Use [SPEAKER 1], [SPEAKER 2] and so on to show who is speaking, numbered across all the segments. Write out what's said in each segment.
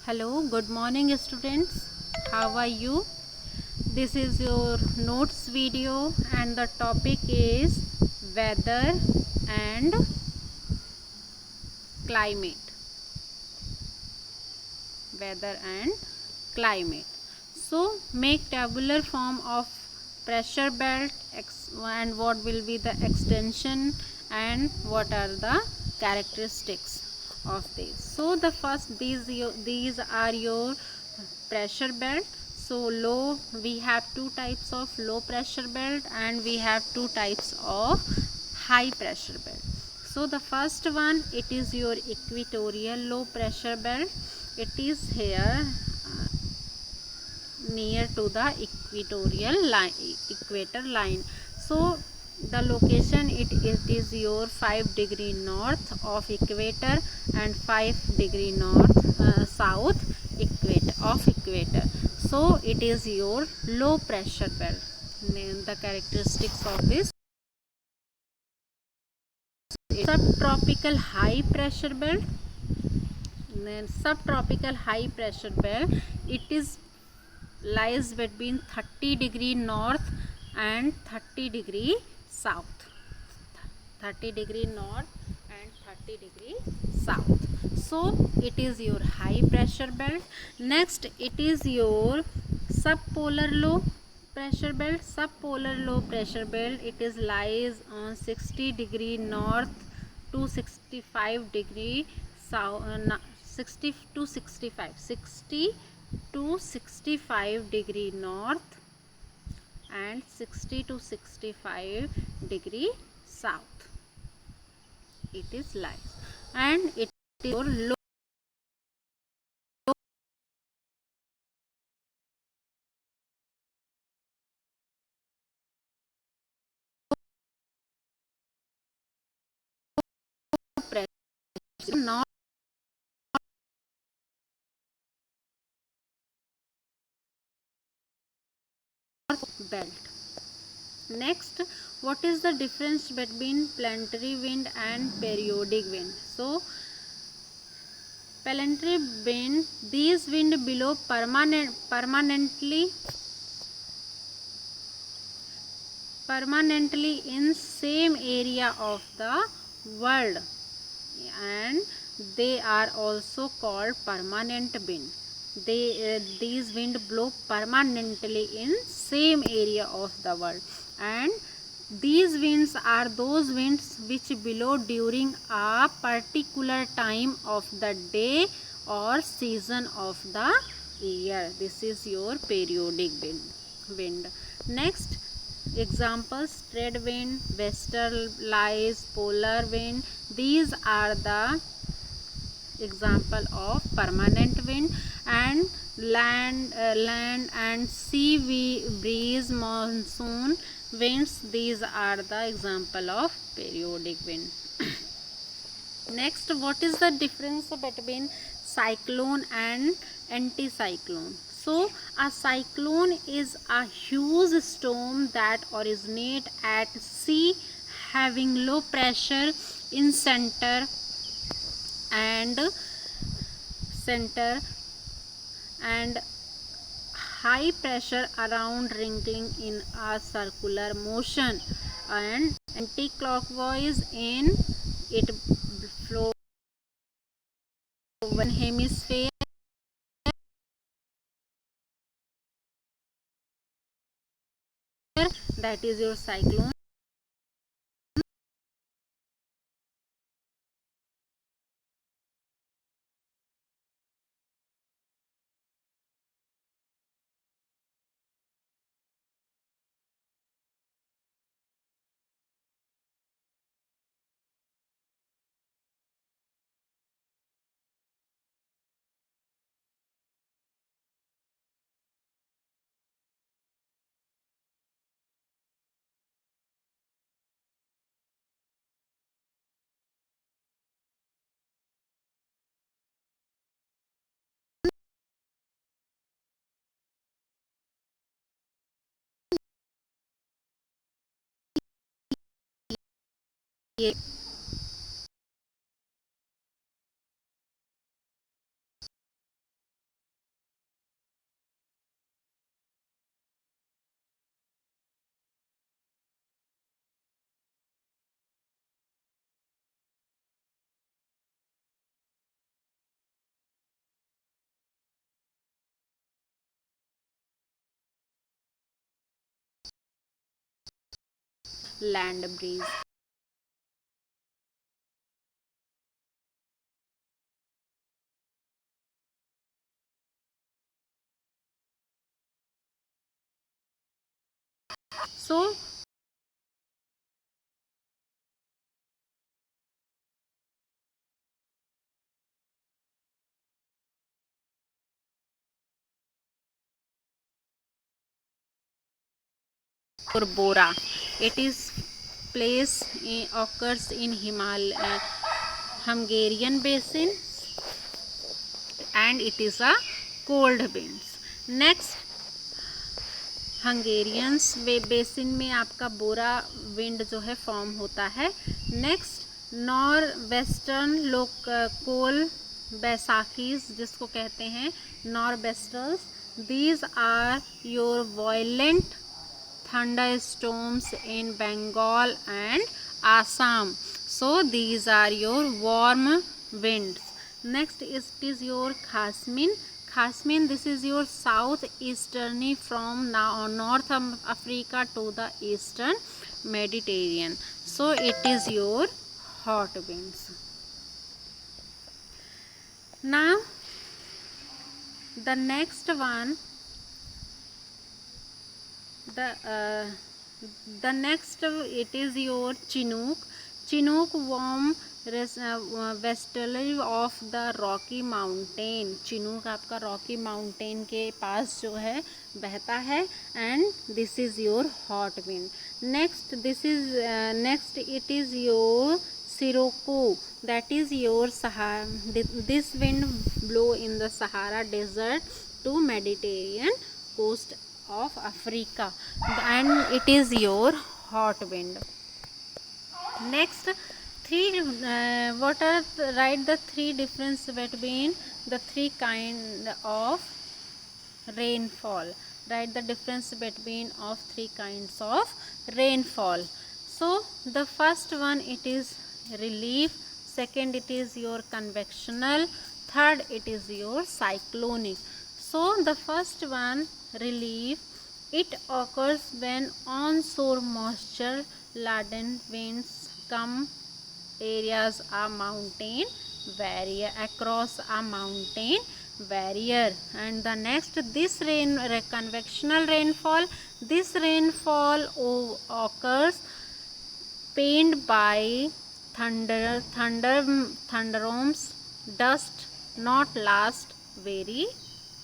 [SPEAKER 1] Hello, good morning students. How are you? This is your notes video and the topic is weather and climate. Weather and climate. So make tabular form of pressure belt and what will be the extension and what are the characteristics of this. So the first these are your pressure belt. So low, we have two types of low pressure belt and we have two types of high pressure belt. So the first one, it is your equatorial low pressure belt. It is here near to the equatorial line, equator line. So the location, it is your 5 degree north of equator and 5 degree north south equator of equator. So it is your low pressure belt. The characteristics of this: subtropical high pressure belt. Then subtropical high pressure belt, it is lies between 30 degree north and 30 degree south. 30 degree north and 30 degree south. So it is your high pressure belt. Next, it is your subpolar low pressure belt. Subpolar low pressure belt, it is lies on 60 degree north to 65 degree south, 60 to 65 60 to 65 degree north and 60 to 65 degree south. It is lies and it is your low pressure, not belt. Next, what is the difference between planetary wind and periodic wind? So planetary wind, these wind below permanently in same area of the world, and they are also called permanent wind. These wind blow permanently in same area of the world, and these winds are those winds which blow during a particular time of the day or season of the year. This is your periodic wind. Next, examples: trade wind, westerlies, polar wind. These are the example of permanent wind. And land and sea breeze, monsoon winds, these are the example of periodic wind. Next, what is the difference between cyclone and anticyclone? So a cyclone is a huge storm that originates at sea, having low pressure in and center and high pressure around, wrinkling in a circular motion and anti-clockwise in it flow one hemisphere. That is your cyclone. land breeze. So Bora, it is occurs in Hungarian basin, and it is a cold winds. Next, Hungarians basin में आपका bora wind जो है form होता है. Next, nor western Kal Baisakhis जिसको कहते हैं nor westers, these are your violent thunder storms in Bengal and Assam. So these are your warm winds. Next, it is your Khasmin. Khasmin, this is your south easterly from now North Africa to the eastern Mediterranean. So it is your hot winds. Now the next one, the next it is your Chinook. Chinook warm westerly of the Rocky Mountain. Chinook आपका Rocky Mountain के पास जो है बहता है, and this is your hot wind. Next it is your sirocco, that is your this wind blow in the Sahara desert to Mediterranean coast of Africa, and it is your hot wind. Next, write the three difference between the three kind of rainfall. Write the difference between of three kinds of rainfall. So the first one, it is relief. Second, it is your convectional. Third, it is your cyclonic. So the first one, relief, it occurs when onshore moisture laden winds come areas a mountain barrier across a mountain barrier. And the next, this convectional rainfall, this rainfall occurs pained by thunderstorms, dust not last very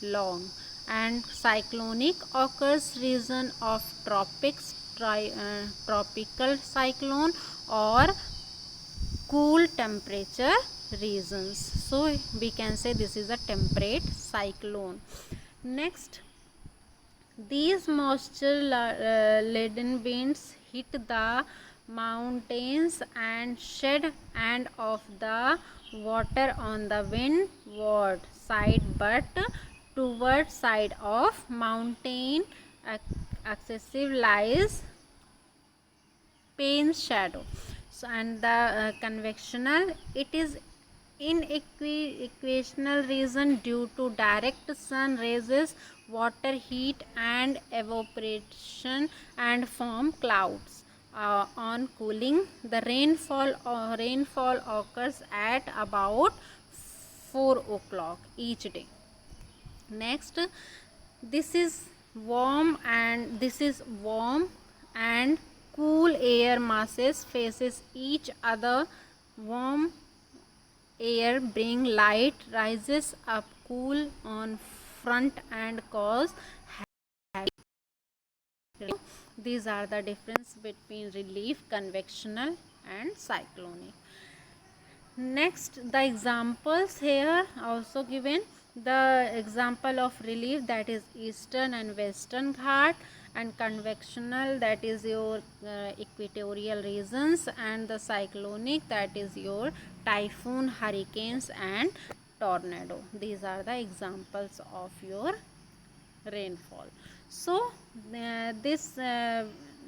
[SPEAKER 1] long. And cyclonic occurs region of tropics, tropical cyclone or cool temperature regions. So we can say this is a temperate cyclone. Next, these moisture laden winds hit the mountains and shed and of the water on the windward side, but toward side of mountain excessive lies pain's shadow. So, and the convectional, it is in equational region due to direct sun rays, water heat and evaporation, and form clouds. On cooling, the rainfall occurs at about 4 o'clock each day. Next, this is warm and cool air masses faces each other. Warm air bring light, rises up cool on front and cause heavy. These are the difference between relief, convectional and cyclonic. Next, the examples here also given. The example of relief, that is eastern and western Ghat, and convectional, that is your equatorial regions, and the cyclonic, that is your typhoon, hurricanes and tornado. These are the examples of your rainfall. So this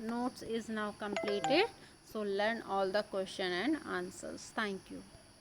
[SPEAKER 1] notes is now completed. So learn all the question and answers. Thank you.